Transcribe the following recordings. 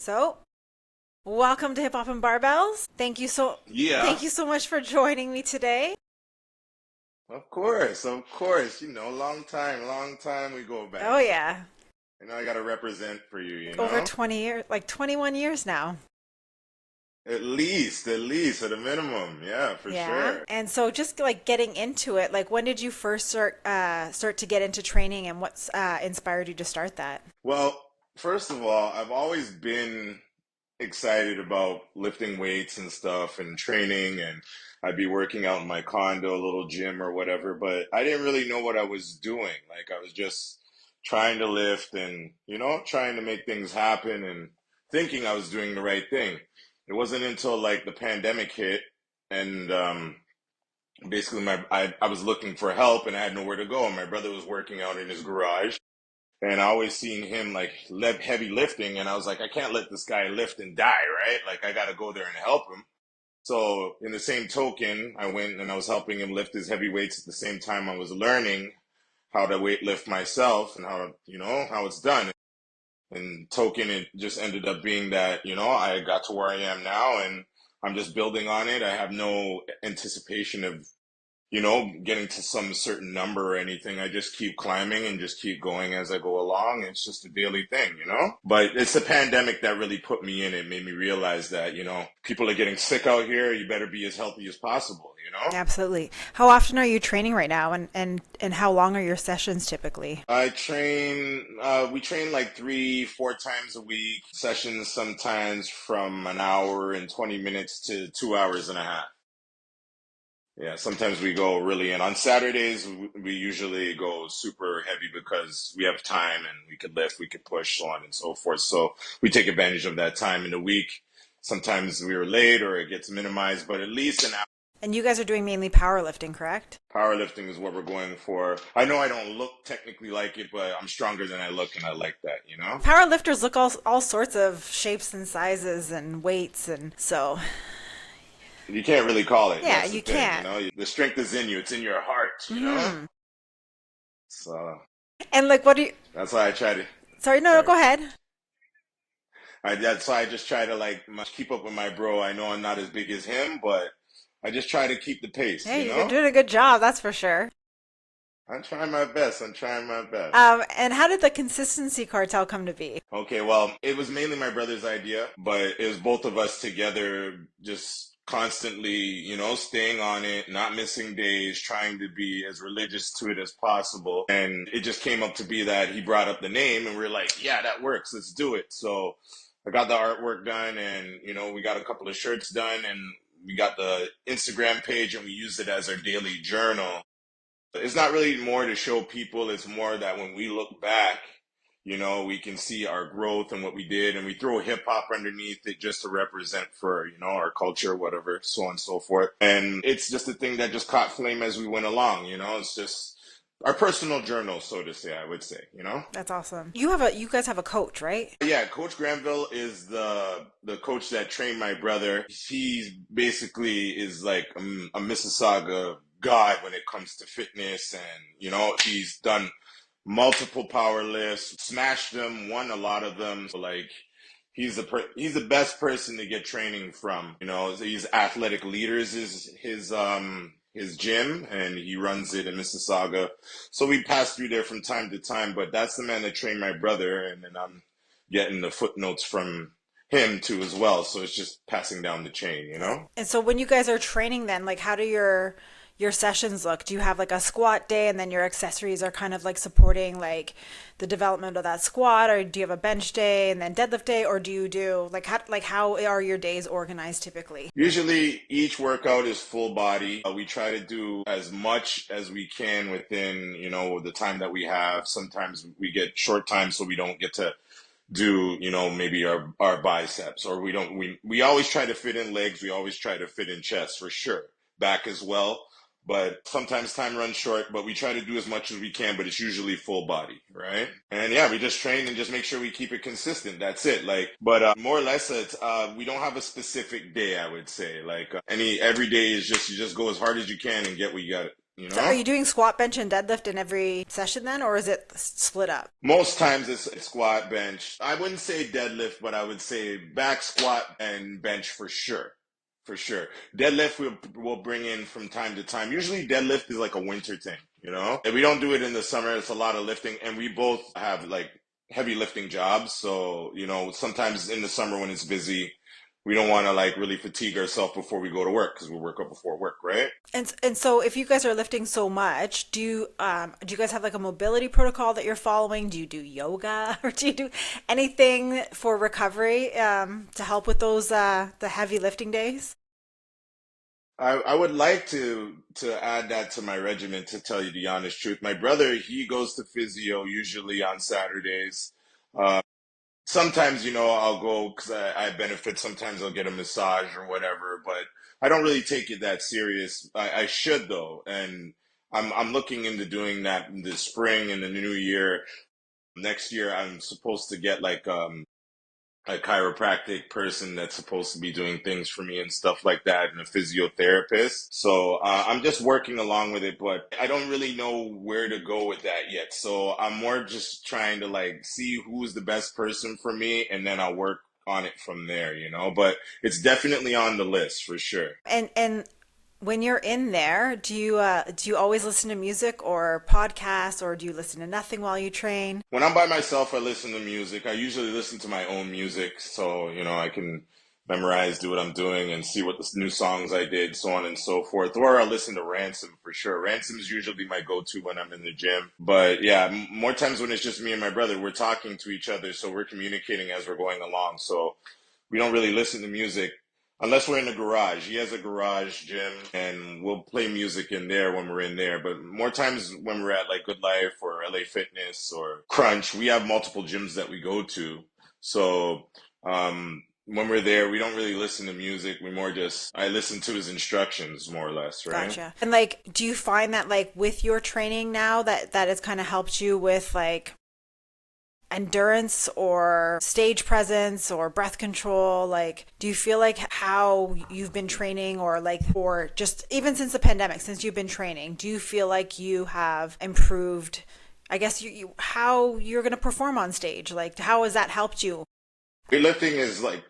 So, welcome to Hip Hop and Barbells. Yeah, Thank you so much for joining me today. of course, of course. Long time we go Oh back. So, yeah. I gotta represent for you, Like over 20 years, like 21 years now. At least, at a minimum. Yeah, for Yeah. sure. And so just like getting into it, like when did you first start to get into training and what's inspired you to start that? Well, first of all, I've always been excited about lifting weights and stuff and training, and I'd be working out in my condo, a little gym or whatever, but I didn't really know what I was doing. Like I was just trying to lift and, trying to make things happen and thinking I was doing the right thing. It wasn't until like the pandemic hit and basically I was looking for help and I had nowhere to go. And my brother was working out in his garage and I always seen him like heavy lifting, and I was like, I can't let this guy lift and die, right? Like I got to go there and help him. So in the same token, I went and I was helping him lift his heavy weights at the same time I was learning how to weight lift myself and how it's done. And token, it just ended up being that I got to where I am now, and I'm just building on it. I have no anticipation of getting to some certain number or anything. I just keep climbing and just keep going as I go along. It's just a daily thing. But it's the pandemic that really put me in. It made me realize that, people are getting sick out here. You better be as healthy as possible. Absolutely. How often are you training right now and how long are your sessions typically? We train like 3, 4 times a week, sessions sometimes from an hour and 20 minutes to 2 hours and a half. Yeah, sometimes we go really in. On Saturdays, we usually go super heavy because we have time and we could lift, we could push, so on and so forth. So we take advantage of that time in the week. Sometimes we are late or it gets minimized, but at least an hour. And you guys are doing mainly powerlifting, correct? Powerlifting is what we're going for. I know I don't look technically like it, but I'm stronger than I look, and I like that. Power lifters look all sorts of shapes and sizes and weights, and so You can't really call it. yeah, That's the you thing, can't. The strength is in you. It's in your heart. Hmm. So And like, what do you? that's why I try to. Sorry, no, Sorry. go ahead. That's why I just try to like keep up with my bro. I know I'm not as big as him, but I just try to keep the pace. Hey, you're doing a good job, that's for sure. I'm trying my best. I'm trying my best. And how did the consistency cartel come to be? Okay, well, it was mainly my brother's idea, but it was both of us together, just constantly, staying on it, not missing days, trying to be as religious to it as possible. And it just came up to be that he brought up the name, and we are like, yeah, that works. Let's do it. So I got the artwork done, and we got a couple of shirts done, and we got the Instagram page, and we used it as our daily journal. It's not really more to show people. It's more that when we look back, we can see our growth and what we did, and we throw hip hop underneath it just to represent for, our culture, whatever, so on and so forth. And it's just a thing that just caught flame as we went along. It's just our personal journal, so to say, I would say. That's awesome. You guys have a coach, right? Yeah, Coach Granville is the coach that trained my brother. He basically is like a Mississauga god when it comes to fitness, and he's done multiple power lifts, smashed them, won a lot of them. So like he's the best person to get training from. He's Athletic Leaders is his gym, and he runs it in Mississauga. So we pass through there from time to time, but that's the man that trained my brother, and then I'm getting the footnotes from him too as well. So it's just passing down the chain. And so when you guys are training then, like how do your sessions look? Do you have like a squat day and then your accessories are kind of like supporting like the development of that squat, or do you have a bench day and then deadlift day, or do you do how are your days organized typically? Usually each workout is full body. We try to do as much as we can within, the time that we have. Sometimes we get short time, so we don't get to do, maybe our biceps, or we always try to fit in legs. We always try to fit in chest for sure. Back as well. But sometimes time runs short, but we try to do as much as we can, but it's usually full body, right? And yeah, we just train and just make sure we keep it consistent. That's it. But more or less, we don't have a specific day, I would say. Every day is just, you just go as hard as you can and get what you got, you So are know? you doing squat, bench, and deadlift in every session then, or is it split up? Most times it's squat, bench. I wouldn't say deadlift, but I would say back squat and bench for sure. For sure. Deadlift we'll bring in from time to time. Usually deadlift is like a winter thing, you know? And we don't do it in the summer. It's a lot of lifting and we both have like heavy lifting jobs. So, you know, sometimes in the summer when it's busy, we don't want to like really fatigue ourselves before we go to work because we work up before work, right? And so if you guys are lifting so much, do you guys have like a mobility protocol that you're following? Do you do yoga or do you do anything for recovery to help with those the heavy lifting days? I would like to add that to my regimen to tell you the honest truth. My brother, he goes to physio usually on Saturdays. Uh, Sometimes, you know, I'll go because I benefit. Sometimes I'll get a massage or whatever, but I don't really take it that serious. I should though, and I'm looking into doing that in the spring and the new year. Next year, I'm supposed to get like a chiropractic person that's supposed to be doing things for me and stuff like that, and a physiotherapist. So I'm just working along with it, but I don't really know where to go with that yet. So I'm more just trying to like see who's the best person for me, and then I'll work on it from there, you know. But it's definitely on the list for sure. And when you're in there, do you always listen to music or podcasts, or do you listen to nothing while you train? When I'm by myself, I listen to music. I usually listen to my own music, so you know I can memorize, do what I'm doing, and see what the new songs I did, so on and so forth. Or I'll listen to Ransom for sure. Ransom is usually my go-to when I'm in the gym. But yeah, more times when it's just me and my brother, we're talking to each other, so we're communicating as we're going along. So we don't really listen to music unless we're in the garage. He has a garage gym and we'll play music in there when we're in there. But more times when we're at like Good Life or LA Fitness or Crunch, we have multiple gyms that we go to. So when we're there, we don't really listen to music. We more just, I listen to his instructions more or less, right? Gotcha. And like, do you find that like with your training now that it's kind of helped you with like endurance or stage presence or breath control? Like, do you feel like how you've been training or like, or just even since the pandemic, since you've been training, do you feel like you have improved, I guess how you're going to perform on stage? Like, how has that helped you? Weightlifting is like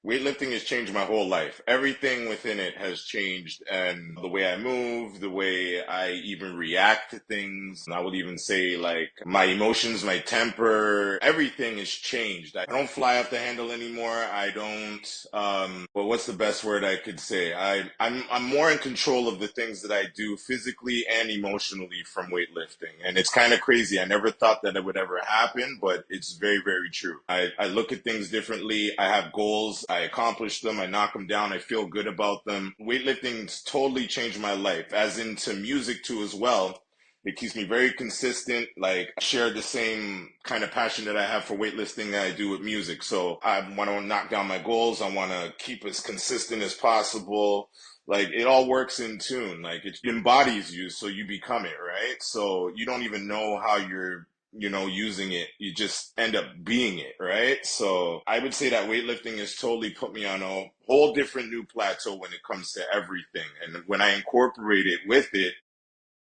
weightlifting has changed my whole life. Everything within it has changed, and the way I move, the way I even react to things. And I would even say like my emotions, my temper, everything has changed. I don't fly off the handle anymore. I don't well, what's the best word I could say? I'm more in control of the things that I do physically and emotionally from weightlifting. And it's kind of crazy. I never thought that it would ever happen, but it's very, very true. I look at things differently. I have goals. I accomplish them. I knock them down. I feel good about them. Weightlifting's totally changed my life, as into music too as well. It keeps me very consistent. Like I share the same kind of passion that I have for weightlifting that I do with music. So I want to knock down my goals. I want to keep as consistent as possible. Like it all works in tune. Like it embodies you, so you become it, right? So you don't even know how you're, you know, using it. You just end up being it, right? So I would say that weightlifting has totally put me on a whole different new plateau when it comes to everything. And when I incorporate it with it,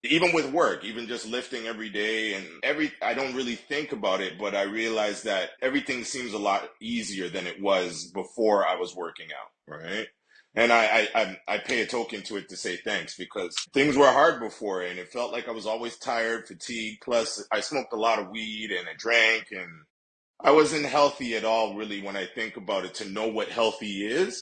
even with work, even just lifting every day and I don't really think about it, but I realize that everything seems a lot easier than it was before I was working out, right? And I pay a token to it to say thanks because things were hard before and it felt like I was always tired, fatigued. Plus, I smoked a lot of weed and I drank and I wasn't healthy at all, really, when I think about it. To know what healthy is,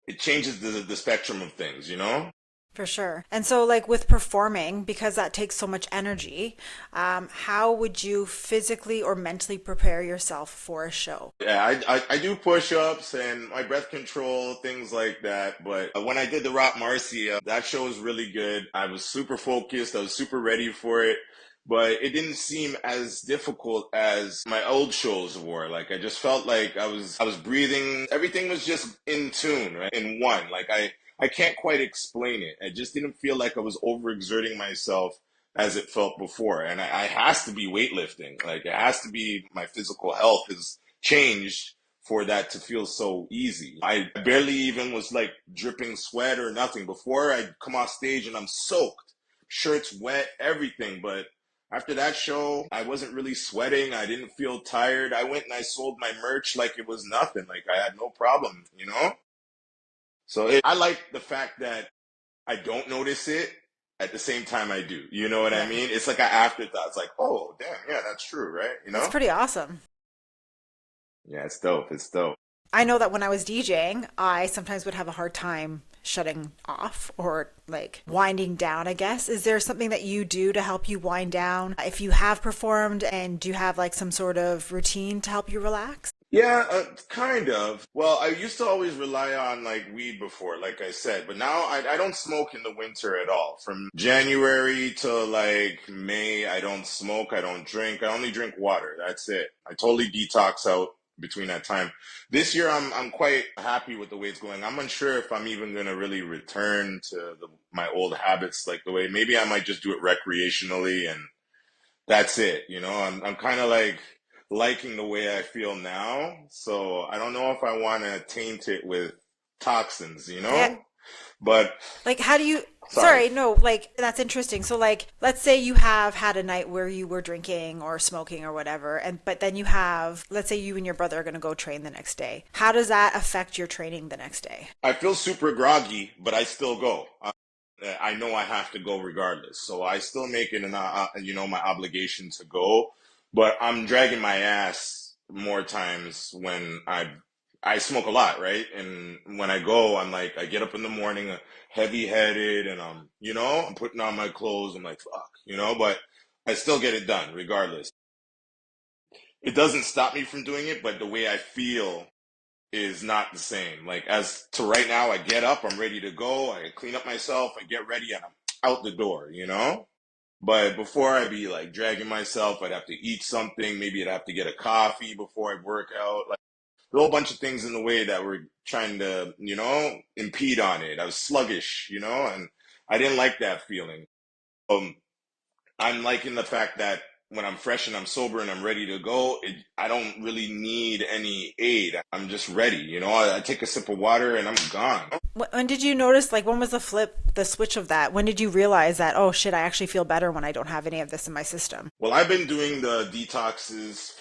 it changes the spectrum of things, you know? For sure. And so, like with performing, because that takes so much energy, how would you physically or mentally prepare yourself for a show? Yeah, I do push-ups and my breath control, things like that. But when I did the Rock Marcia, that show was really good. I was super focused. I was super ready for it. But it didn't seem as difficult as my old shows were. Like I just felt like I was breathing. Everything was just in tune, right? In one. Like I can't quite explain it. I just didn't feel like I was overexerting myself as it felt before. And I has to be weightlifting. Like it has to be my physical health has changed for that to feel so easy. I barely even was like dripping sweat or nothing. Before I'd come off stage and I'm soaked shirts wet, everything. But after that show, I wasn't really sweating. I didn't feel tired. I went and I sold my merch like it was nothing. Like I had no problem, you know? I like the fact that I don't notice it. At the same time, I do. You know what I Yeah. mean? It's like an afterthought. It's like, oh, damn, yeah, that's true, right? You That's know? pretty awesome. Yeah, it's dope. It's dope. I know that when I was DJing, I sometimes would have a hard time shutting off or like winding down, I guess. Is there something that you do to help you wind down if you have performed, and do you have like some sort of routine to help you relax? Yeah, kind of. Well, I used to always rely on like weed before, like I said, but now I don't smoke in the winter at all. From January to like May, I don't smoke, I don't drink, I only drink water. That's it. I totally detox out between that time. This year, I'm quite happy with the way it's going. I'm unsure if I'm even gonna really return to my old habits, like the way maybe I might just do it recreationally and that's it. I'm kind of like liking the way I feel now. So I don't know if I want to taint it with toxins, Yeah. But Like, how do you, sorry. sorry, no, like, that's interesting. So, like, let's say you have had a night where you were drinking or smoking or whatever, but then you have, let's say you and your brother are going to go train the next day. How does that affect your training the next day? I feel super groggy, but I still go. I know I have to go regardless. So I still make it my obligation to go, but I'm dragging my ass more times when I smoke a lot, right? And when I go, I'm like, I get up in the morning heavy headed and I'm putting on my clothes. I'm like, fuck, but I still get it done regardless. It doesn't stop me from doing it, but the way I feel is not the same. Like as to right now, I get up, I'm ready to go, I clean up myself, I get ready, and I'm out the door. But before I'd be like dragging myself, I'd have to eat something, maybe I'd have to get a coffee before I work out. Like a whole bunch of things in the way that were trying to, impede on it. I was sluggish, and I didn't like that feeling. Um, I'm liking the fact that when I'm fresh and I'm sober and I'm ready to go, I don't really need any aid. I'm just ready. I take a sip of water and I'm gone. When did you notice, like, when was the switch of that? When did you realize that, oh shit, I actually feel better when I don't have any of this in my system? Well, I've been doing the detoxes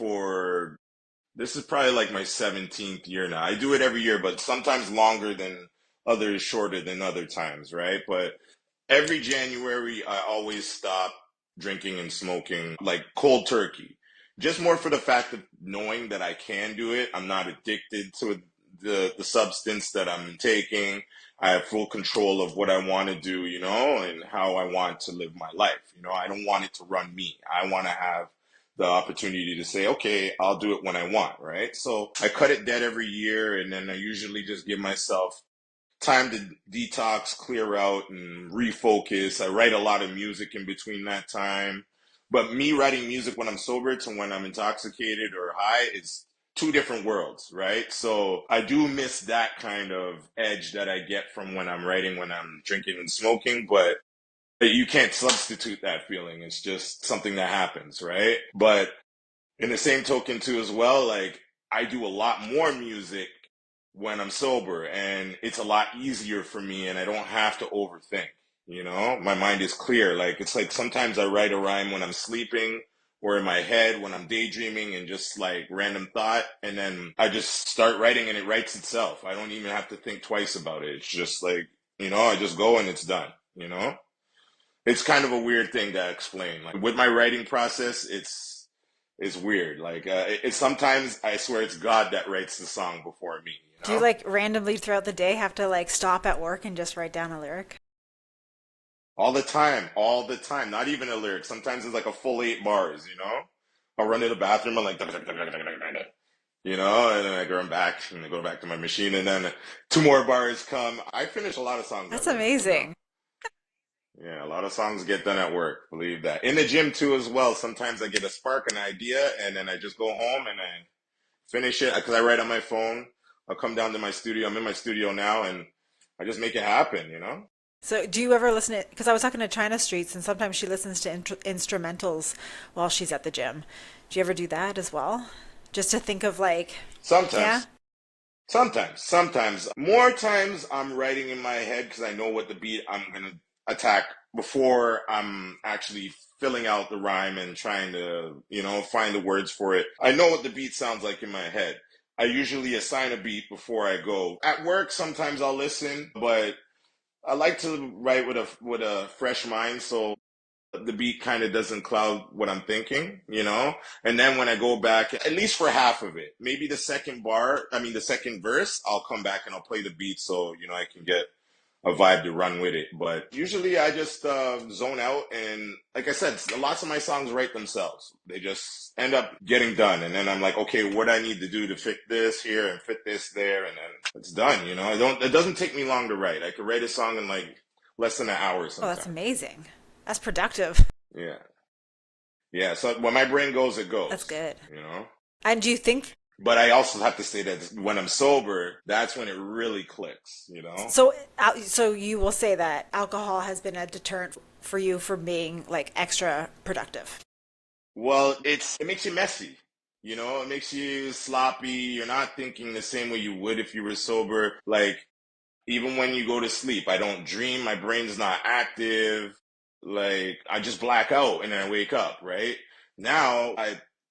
this is probably like my 17th year now. I do it every year, but sometimes longer than others, shorter than other times, right? But every January, I always stop drinking and smoking like cold turkey. Just more for the fact of knowing that I can do it. I'm not addicted to the substance that I'm taking. I have full control of what I want to do, and how I want to live my life. I don't want it to run me. I want to have the opportunity to say, okay, I'll do it when I want, right? So I cut it dead every year, and then I usually just give myself time to detox, clear out, and refocus. I write a lot of music in between that time. But me writing music when I'm sober to when I'm intoxicated or high is two different worlds, right? So I do miss that kind of edge that I get from when I'm writing, when I'm drinking and smoking, but you can't substitute that feeling. It's just something that happens, right? But in the same token too as well, like I do a lot more music when I'm sober and it's a lot easier for me and I don't have to overthink, my mind is clear. Like it's like sometimes I write a rhyme when I'm sleeping or in my head when I'm daydreaming and just like random thought, and then I just start writing and it writes itself. I don't even have to think twice about it. It's just like, I just go and it's done. It's kind of a weird thing to explain. Like with my writing process, it's weird. Like it's sometimes I swear it's God that writes the song before me. Do you like randomly throughout the day have to like stop at work and just write down a lyric? All the time, all the time. Not even a lyric. Sometimes it's like a full 8 bars. I'll run to the bathroom and like, and then I run back and I go back to my machine, and then 2 more bars come. I finish a lot of songs at That's work. amazing. Yeah, a lot of songs get done at work, believe that. In the gym too as well. Sometimes I get a spark, an idea, and then I just go home and I finish it because I write on my phone. I'll come down to my studio. I'm in my studio now and I just make it happen. So, do you ever listen to, because I was talking to China Streets and sometimes she listens to instrumentals while she's at the gym. Do you ever do that as well? Just to think of like, yeah? Sometimes. Sometimes. More times I'm writing in my head because I know what the beat I'm going to attack before I'm actually filling out the rhyme and trying to, find the words for it. I know what the beat sounds like in my head. I usually assign a beat before I go. At work, sometimes I'll listen, but I like to write with a fresh mind, so the beat kind of doesn't cloud what I'm thinking. And then when I go back, at least for half of it, maybe the second verse, I'll come back and I'll play the beat so, I can get a vibe to run with it. But usually I just zone out. And like I said, lots of my songs write themselves. They just end up getting done. And then I'm like, okay, what do I need to do to fit this here and fit this there? And then it's done. It doesn't take me long to write. I could write a song in like less than an hour Oh, that's sometimes. amazing. That's productive. Yeah. Yeah. So when my brain goes, it That's goes, good. you know? And do you think But I also have to say that when I'm sober, that's when it really clicks. so? So you will say that alcohol has been a deterrent for you from being like extra productive. Well, it makes you messy. It makes you sloppy. You're not thinking the same way you would if you were sober. Like, even when you go to sleep, I don't dream. My brain's not active. Like, I just black out and then I wake up, right? Now,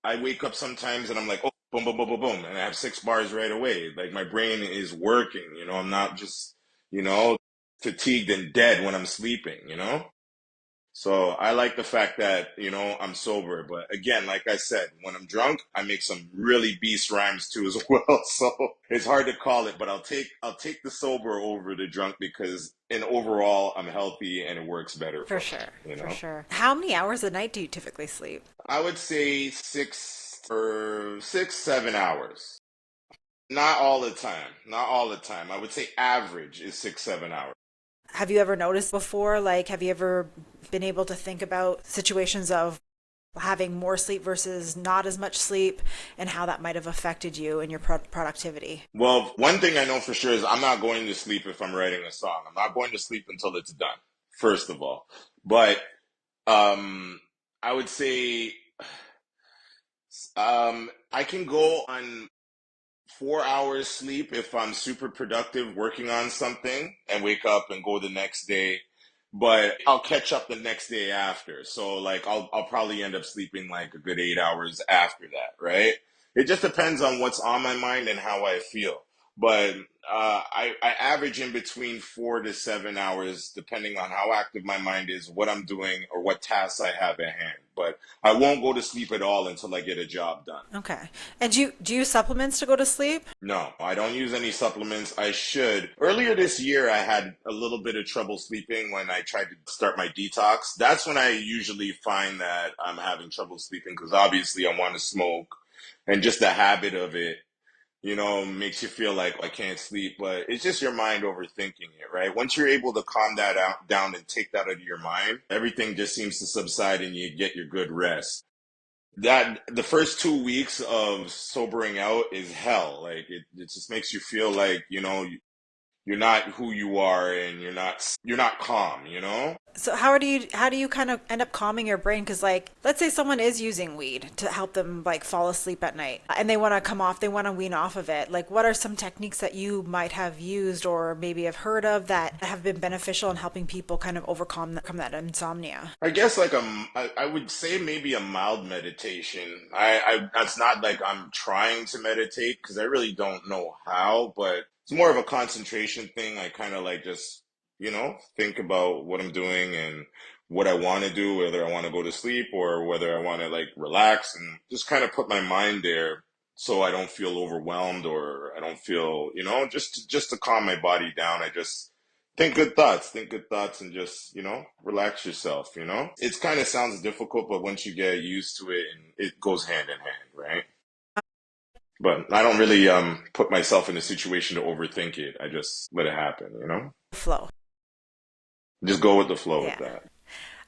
I wake up sometimes and I'm like, oh, boom, boom, boom, boom, boom. And I have 6 bars right away. Like, my brain is working. I'm not just, you know, fatigued and dead when I'm sleeping. So I like the fact that, I'm sober. But again, like I said, when I'm drunk, I make some really beast rhymes too as well. So it's hard to call it, but I'll take the sober over the drunk because in overall I'm healthy and it works better For for me, sure, you for know? sure. How many hours a night do you typically sleep? I would say 6, 7 hours. Not all the time. Not all the time. I would say average is 6, 7 hours. Have you ever noticed before, like, have you ever been able to think about situations of having more sleep versus not as much sleep and how that might have affected you and your productivity? Well, one thing I know for sure is I'm not going to sleep if I'm writing a song. I'm not going to sleep until it's done, first of all. But um, I would say I can go on 4 hours sleep if I'm super productive working on something and wake up and go the next day. But I'll catch up the next day after. So like I'll probably end up sleeping like a good 8 hours after that, right? It just depends on what's on my mind and how I feel. But I average in between 4 to 7 hours, depending on how active my mind is, what I'm doing, or what tasks I have at hand. But I won't go to sleep at all until I get a job done. Okay. And do you use supplements to go to sleep? No, I don't use any supplements. I should. Earlier this year, I had a little bit of trouble sleeping when I tried to start my detox. That's when I usually find that I'm having trouble sleeping because obviously I want to smoke and just the habit of it, makes you feel like I can't sleep. But it's just your mind overthinking it, right? Once you're able to calm that down and take that out of your mind, everything just seems to subside and you get your good rest. That the first 2 weeks of sobering out is hell. Like it just makes you feel like you're not who you are and you're not calm. So how do you kind of end up calming your brain? Because like, let's say someone is using weed to help them like fall asleep at night, and they want to come off, they want to wean off of it. Like, what are some techniques that you might have used or maybe have heard of that have been beneficial in helping people kind of overcome that insomnia? I guess like I would say maybe a mild meditation. That's not like I'm trying to meditate because I really don't know how, but it's more of a concentration thing. I kind of like just think about what I'm doing and what I want to do, whether I want to go to sleep or whether I want to like relax and just kind of put my mind there so I don't feel overwhelmed or I don't feel, just to calm my body down. I just think good thoughts, and just relax yourself. It kind of sounds difficult, but once you get used to it, and it goes hand in hand, right? But I don't really put myself in a situation to overthink it. I just let it happen. Flow. Just go with the flow with Yeah.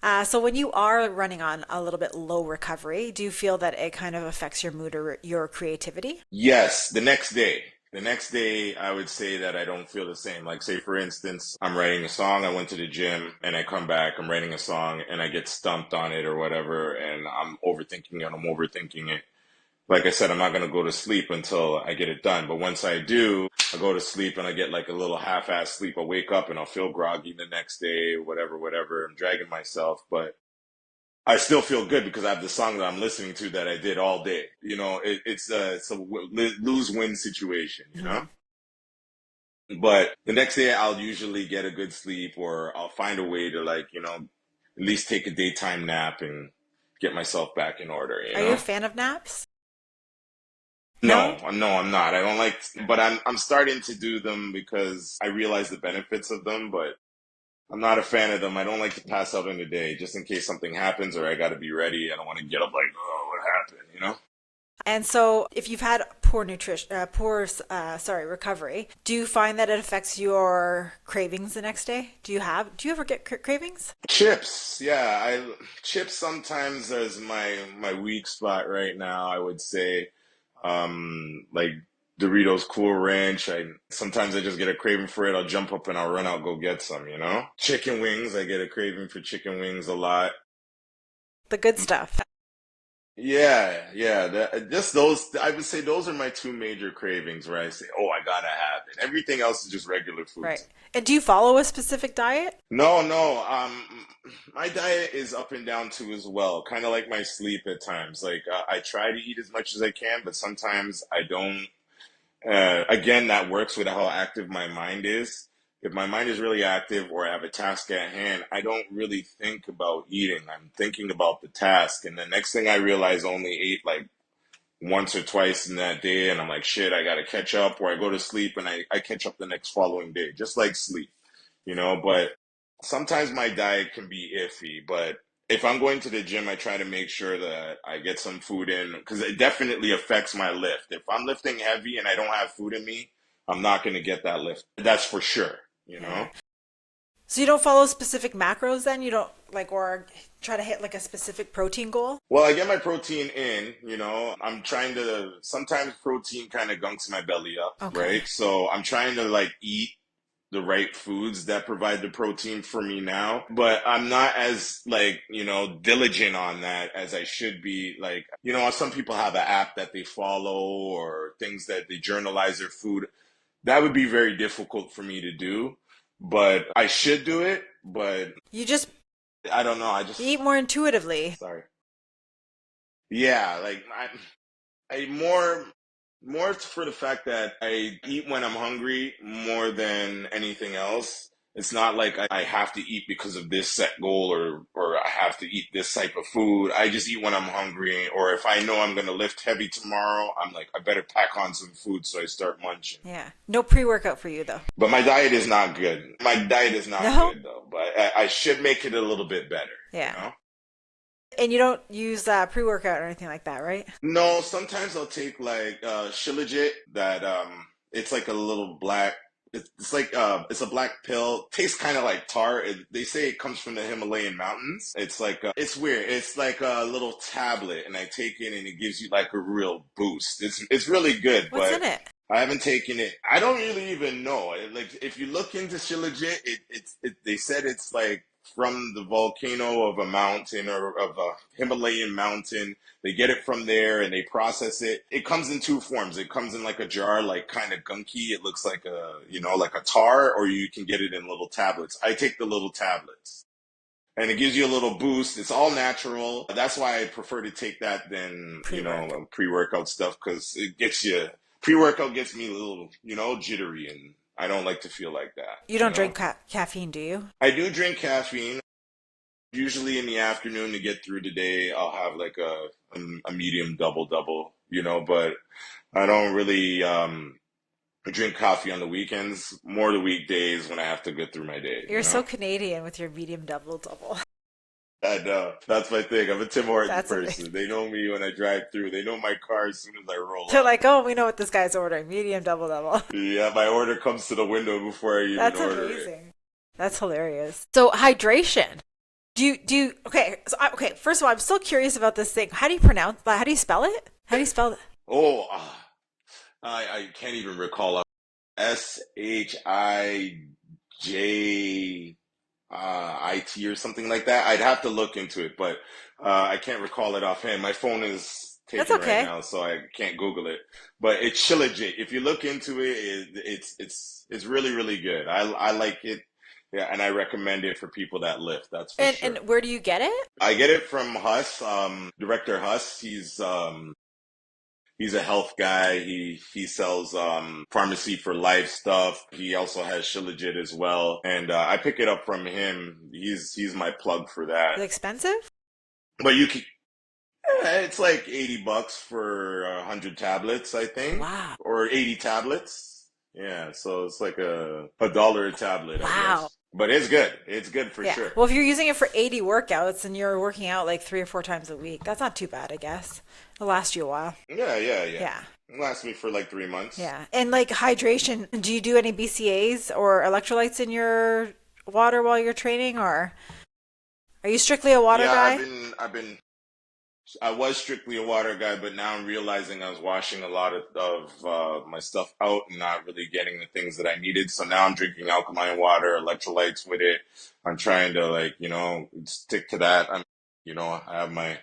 that. So when you are running on a little bit low recovery, do you feel that it kind of affects your mood or your creativity? Yes, the next day. The next day, I would say that I don't feel the same. Like, say, for instance, I'm writing a song, I went to the gym, and I come back, I'm writing a song, and I get stumped on it or whatever, and I'm overthinking it. Like I said, I'm not going to go to sleep until I get it done. But once I do, I go to sleep and I get like a little half-ass sleep. I'll wake up and I'll feel groggy the next day, whatever, whatever. I'm dragging myself, but I still feel good because I have the song that I'm listening to that I did all day. It's a lose-win situation, you know? Mhm. But the next day I'll usually get a good sleep or I'll find a way to like, at least take a daytime nap and get myself back in order, you Are you a know? fan of naps? No? No, I'm not. I don't like, but I'm starting to do them because I realize the benefits of them, but I'm not a fan of them. I don't like to pass out in the day just in case something happens or I got to be ready. I don't want to get up like, oh, what happened, you know? And so, if you've had poor nutrition, sorry, recovery, do you find that it affects your cravings the next day? Do you ever get cravings? Chips, yeah, chips sometimes is my weak spot right now, I would say. Like Doritos Cool Ranch. I sometimes I just get a craving for it. I'll jump up and I'll run out go get some, you know? Chicken wings, I get a craving for chicken wings a lot. The good stuff. Yeah, yeah, just those I would say those are my two major cravings where I say, "Oh, I gotta have it." Everything else is just regular Right. foods. And do you follow a specific diet? No, no. My diet is up and down too as well. Kind of like my sleep at times. Like I try to eat as much as I can, but sometimes I don't. Again, that works with how active my mind is. If my mind is really active or I have a task at hand, I don't really think about eating. I'm thinking about the task, and the next thing I realize, I only ate like once or twice in that day, and I'm like, shit, I gotta catch up. Or I go to sleep and I catch up the next following day, just like sleep, But sometimes my diet can be iffy, but if I'm going to the gym, I try to make sure that I get some food in because it definitely affects my lift. If I'm lifting heavy and I don't have food in me, I'm not going to get that lift. That's for sure, you Yeah. know? So you don't follow specific macros then? You don't like or try to hit like a specific protein goal? Well, I get my protein in. I'm trying to, sometimes protein kind of gunks my belly up, Okay. right? So I'm trying to like eat the right foods that provide the protein for me now. But I'm not as like, diligent on that as I should be. Like, some people have an app that they follow or things that they journalize their food. That would be very difficult for me to do. But I should do it. But You just I don't know. you eat more intuitively. Sorry. Yeah, like I more for the fact that I eat when I'm hungry more than anything else. It's not like I have to eat because of this set goal or I have to eat this type of food. I just eat when I'm hungry, or if I know I'm gonna lift heavy tomorrow, I'm like I better pack on some food so I start munching. Yeah. No pre-workout for you though. But my diet is not good. My diet is not No? good though, but I should make it a little bit better, you Yeah. know? And you don't use pre-workout or anything like that, right? No, sometimes I'll take like Shilajit that it's like a little black it's like it's a black pill. Tastes kind of like tar. They say it comes from the Himalayan mountains. It's like it's weird. It's like a little tablet and I take it and it gives you like a real boost. It's really good, What's but in it? I haven't taken it. I don't really even know. Like if you look into Shilajit, they said it's like from the volcano of a mountain or of a Himalayan mountain. They get it from there and they process it. It comes in two forms. It comes in like a jar, like kind of gunky. It looks like like a tar, or you can get it in little tablets. I take the little tablets and it gives you a little boost. It's all natural. That's why I prefer to take that than, Pre-workout. pre-workout stuff because pre-workout gets me a little, jittery and I don't like to feel like that, You don't drink caffeine, do you? I do drink caffeine. Usually in the afternoon to get through the day, I'll have like a medium double double, but I don't really drink coffee on the weekends, more the weekdays when I have to get through my You're day. so Canadian with your medium double double. I know. That's my thing. I'm a Tim Hortons That's amazing. person. They know me when I drive through. They know my car as soon as I roll They're up. like, oh, we know what this guy's ordering. Medium double double. Yeah, my order comes to the window before I even That's order it. amazing. That's hilarious. So hydration. Do you okay, okay, first of all, I'm still curious about this thing. How do you pronounce that? How do you spell it? How do you spell it? Oh, I can't even recall. SHIJ IT or something like that. I'd have to look into it, but I can't recall it offhand. My phone is That's taken right okay. now, so I can't Google it. But it's Shilajit. If you look into it, it's really really good. I like it. Yeah, and I recommend it for people that lift. That's for And sure. where do you get it? I get it from Huss, director Huss. He's a health guy. He sells pharmacy for life stuff. He also has Shilajit as well, and I pick it up from him. He's my plug for that. Is it expensive? But you can, it's like $80 for 100 tablets, I think, Wow. or 80 tablets. Yeah, so it's like a dollar a tablet, I Wow. guess. But it's good. It's good for Yeah. sure. Well, if you're using it for 80 workouts and you're working out like 3 or 4 times a week, that's not too bad, I guess. It'll last you a while. Yeah, yeah, yeah. Yeah. It lasts me for like 3 months. Yeah. And like hydration, do you do any BCAAs or electrolytes in your water while you're training, or are you strictly a water Yeah, guy? I was strictly a water guy, but now I'm realizing I was washing a lot of my stuff out and not really getting the things that I needed. So now I'm drinking alkaline water, electrolytes with it. I'm trying to like, stick to that. I have my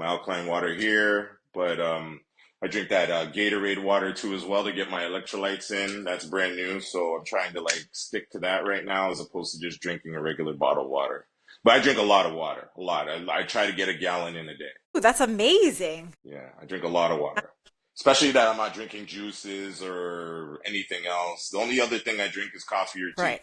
alkaline water here, but I drink that Gatorade water too as well to get my electrolytes in. That's brand new, so I'm trying to like stick to that right now as opposed to just drinking a regular bottled water. But I drink a lot of water, a lot. I try to get a gallon in a day. Ooh, that's amazing. Yeah, I drink a lot of water. Especially that I'm not drinking juices or anything else. The only other thing I drink is coffee or tea. Right.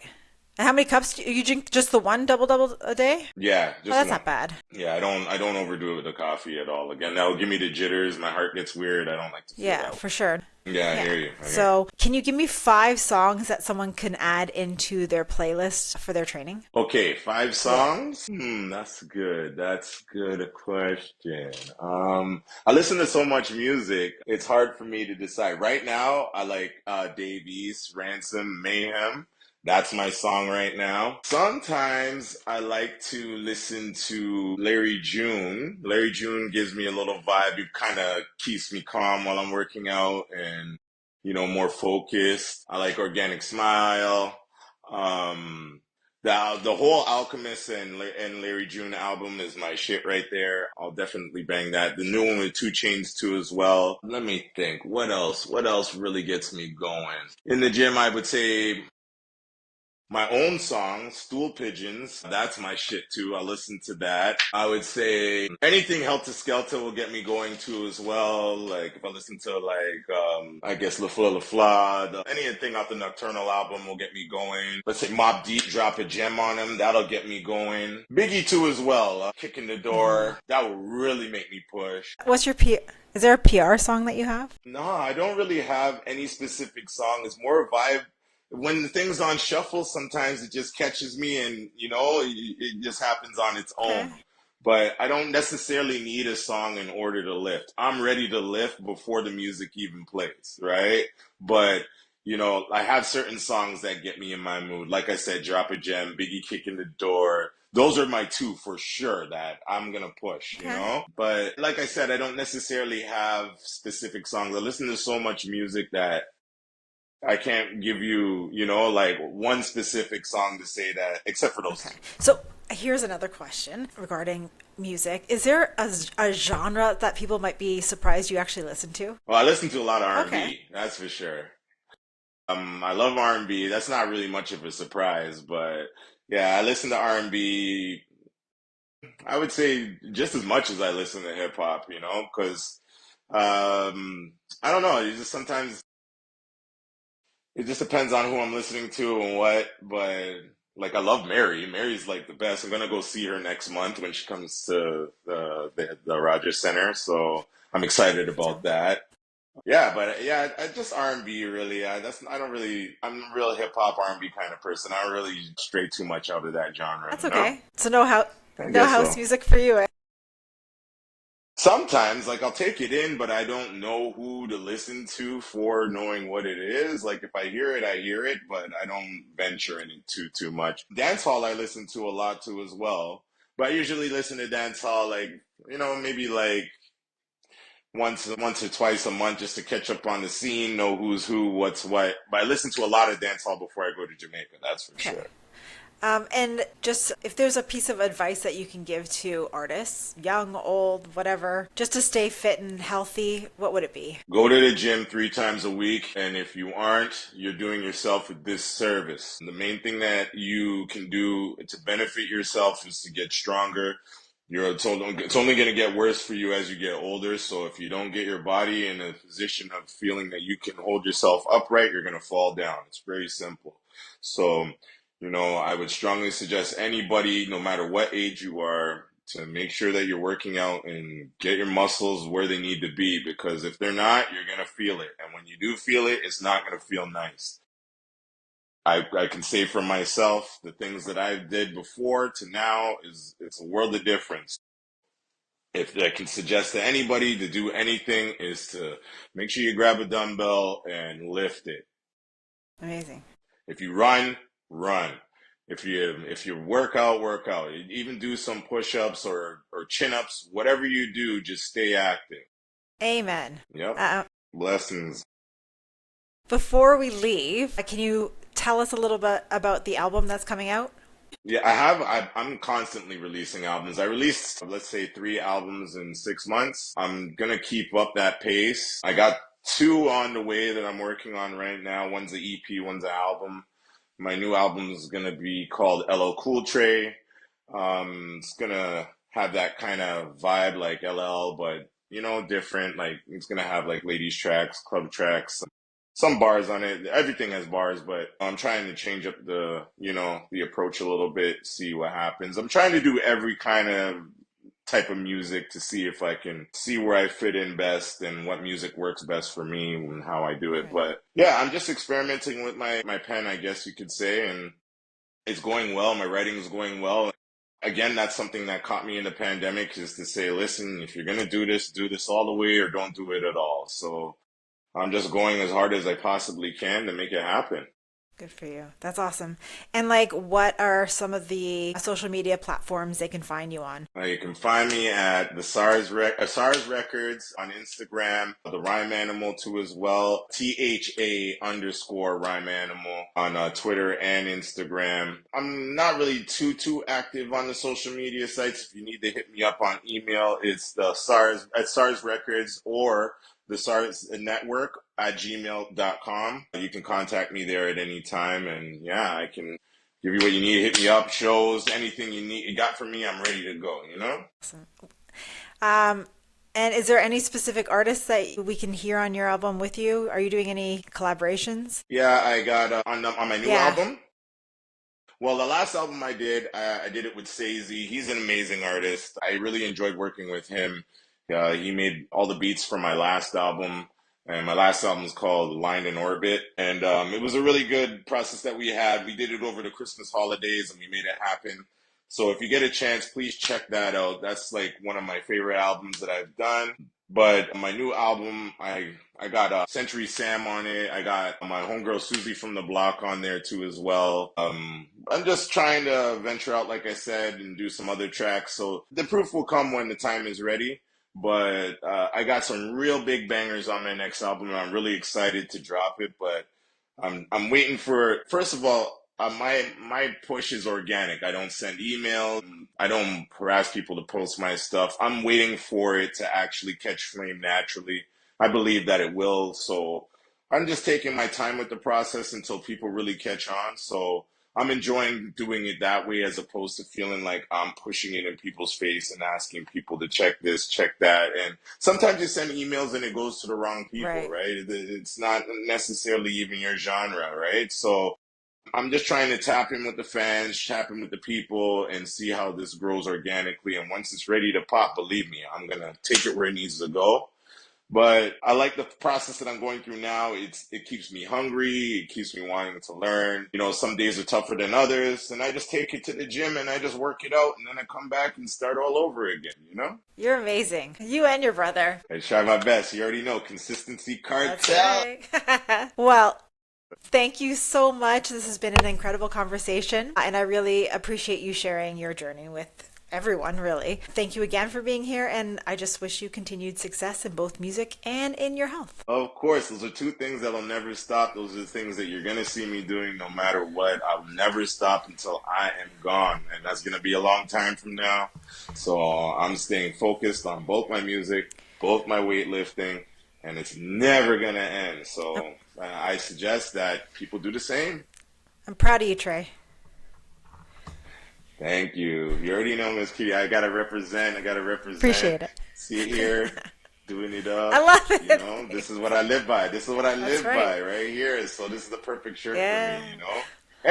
And how many cups do you drink? Just the one double double a day? Yeah, Oh, just that's one. not bad. Yeah, I don't overdo it with the coffee at all. Again, that'll give me the jitters. My heart gets weird. I don't like to feel Yeah, that way. for sure. Yeah, I Yeah. hear you. I hear you. So, can you give me 5 songs that someone can add into their playlist for their training? Okay, five Yeah. songs? That's good. That's good question. I listen to so much music, it's hard for me to decide. Right now, I like Dave East, Ransom, Mayhem. That's my song right now. Sometimes I like to listen to Larry June. Larry June gives me a little vibe. It kind of keeps me calm while I'm working out and, more focused. I like Organic Smile. Um, the whole Alchemist and Larry June album is my shit right there. I'll definitely bang that. The new one with Two Chains too as well. Let me think. What else? What else really gets me going? In the gym, I would say my own song, Stool Pigeons. That's my shit too. I listen to that. I would say anything Helter Skelter will get me going too as well. Like if I listen to I guess La Fleur La Fleur, anything off the Nocturnal album will get me going. Let's say Mobb Deep, drop a gem on him. That'll get me going. Biggie too as well. Kicking the Hmm. Door. That will really make me push. What's your P? Is there a PR song that you have? No, I don't really have any specific song. It's more a vibe. When the thing's on shuffle, sometimes it just catches me and, it just happens on its Okay. own. But I don't necessarily need a song in order to lift. I'm ready to lift before the music even plays, right? But, I have certain songs that get me in my mood. Like I said, Drop a Gem, Biggie Kicking the Door. Those are my two for sure that I'm gonna push, Okay. But like I said, I don't necessarily have specific songs. I listen to so much music that I can't give you, like one specific song to say that, except for those Okay. two. So here's another question regarding music. Is there a genre that people might be surprised you actually listen to? Well, I listen to a lot of Okay. R&B, that's for sure. I love R&B. That's not really much of a surprise, but yeah, I listen to R&B. I would say just as much as I listen to hip hop, because I don't know. You just sometimes it just depends on who I'm listening to and what, but like I love Mary. Mary's like the best. I'm gonna go see her next month when she comes to the Rogers Center, so I'm excited about So that. Yeah, but yeah, I just R&B really. I don't really. I'm a real hip hop R&B kind of person. I don't really stray too much out of that genre, that's okay. So no I no guess house so. music for you. Eh? Sometimes, like I'll take it in, but I don't know who to listen to for knowing what it is. Like if I hear it, but I don't venture in it too much. Dance hall I listen to a lot too as well. But I usually listen to dance hall like, maybe like once or twice a month just to catch up on the scene, know who's who, what's what. But I listen to a lot of dance hall before I go to Jamaica, that's for Okay. sure. And just if there's a piece of advice that you can give to artists, young, old, whatever, just to stay fit and healthy, what would it be? Go to the gym 3 times a week, and if you aren't, you're doing yourself a disservice. The main thing that you can do to benefit yourself is to get stronger. It's only going to get worse for you as you get older. So if you don't get your body in a position of feeling that you can hold yourself upright, you're going to fall down. It's very simple. So, I would strongly suggest anybody, no matter what age you are, to make sure that you're working out and get your muscles where they need to be, because if they're not, you're going to feel it. And when you do feel it, it's not going to feel nice. I can say for myself, the things that I did before to now it's a world of difference. If I can suggest to anybody to do anything is to make sure you grab a dumbbell and lift it. Amazing. If you run, run. If you work out, work out. Even do some push-ups or chin-ups. Whatever you do, just stay active. Amen. Yep. Uh, Blessings. Before we leave, can you tell us a little bit about the album that's coming out? Yeah, I'm constantly releasing albums. I released, let's say, 3 albums in 6 months. I'm gonna keep up that pace. I got two on the way that I'm working on right now. One's an EP, one's an album. My new album is gonna be called LL Cool Trey. It's gonna have that kind of vibe like LL, but different. Like it's gonna have like ladies tracks, club tracks, some bars on it. Everything has bars, but I'm trying to change up the approach a little bit, see what happens. I'm trying to do every kind of type of music to see if I can see where I fit in best and what music works best for me and how I do it. Right. But yeah, I'm just experimenting with my pen, I guess you could say, and it's going well. My writing is going well. Again, that's something that caught me in the pandemic, is to say, listen, if you're gonna do this all the way or don't do it at all. So I'm just going as hard as I possibly can to make it happen. Good for you. That's awesome. And like, what are some of the social media platforms they can find you on? You can find me at the SARS Records on Instagram, the Rhyme Animal too as well, THA _ Rhyme Animal on Twitter and Instagram. I'm not really too active on the social media sites. If you need to hit me up on email, it's the SARS Records or the SARS Network at gmail.com. You can contact me there at any time, and yeah, I can give you what you need. Hit me up, shows, anything you got from me, I'm ready to go. Awesome. Um, and is there any specific artists that we can hear on your album with you? Are you doing any collaborations? Yeah, I got on my new Yeah. album. Well, the last album I did it with Sazy. He's an amazing artist. I really enjoyed working with him. He made all the beats for my last album, and my last album is called Line in Orbit. And it was a really good process that we had. We did it over the Christmas holidays, and we made it happen. So if you get a chance, please check that out. That's like one of my favorite albums that I've done. But my new album, I got Century Sam on it. I got my homegirl Susie from the block on there too as well. I'm just trying to venture out, like I said, and do some other tracks. So the proof will come when the time is ready. But I got some real big bangers on my next album, and I'm really excited to drop it. But I'm waiting for. First of all, my push is organic. I don't send emails. I don't harass people to post my stuff. I'm waiting for it to actually catch flame naturally. I believe that it will. So I'm just taking my time with the process until people really catch on. So I'm enjoying doing it that way as opposed to feeling like I'm pushing it in people's face and asking people to check this, check that. And sometimes you send emails and it goes to the wrong people, Right. right? It's not necessarily even your genre, right? So I'm just trying to tap in with the fans, tap in with the people, and see how this grows organically. And once it's ready to pop, believe me, I'm gonna take it where it needs to go. But I like the process that I'm going through now. It keeps me hungry. It keeps me wanting to learn. Some days are tougher than others, and I just take it to the gym and I just work it out, and then I come back and start all over again. You're amazing. You and your brother. I try my best. You already know, consistency That's cartel. right. Well, thank you so much. This has been an incredible conversation, and I really appreciate you sharing your journey with everyone, really. Thank you again for being here, and I just wish you continued success in both music and in your health. Of course, those are two things that'll never stop. Those are the things that you're gonna see me doing no matter what. I'll never stop until I am gone, and that's gonna be a long time from now. So I'm staying focused on both my music, both my weightlifting, and it's never gonna end. So I suggest that people do the same. I'm proud of you, Trey. Thank you. You already know, Miss Kitty. I gotta represent. I gotta represent. Appreciate it. See it here, doing it I up. love You it. know, this is what I live by. This is what I That's live right. by right here. So this is the perfect shirt for Yeah. me. You know.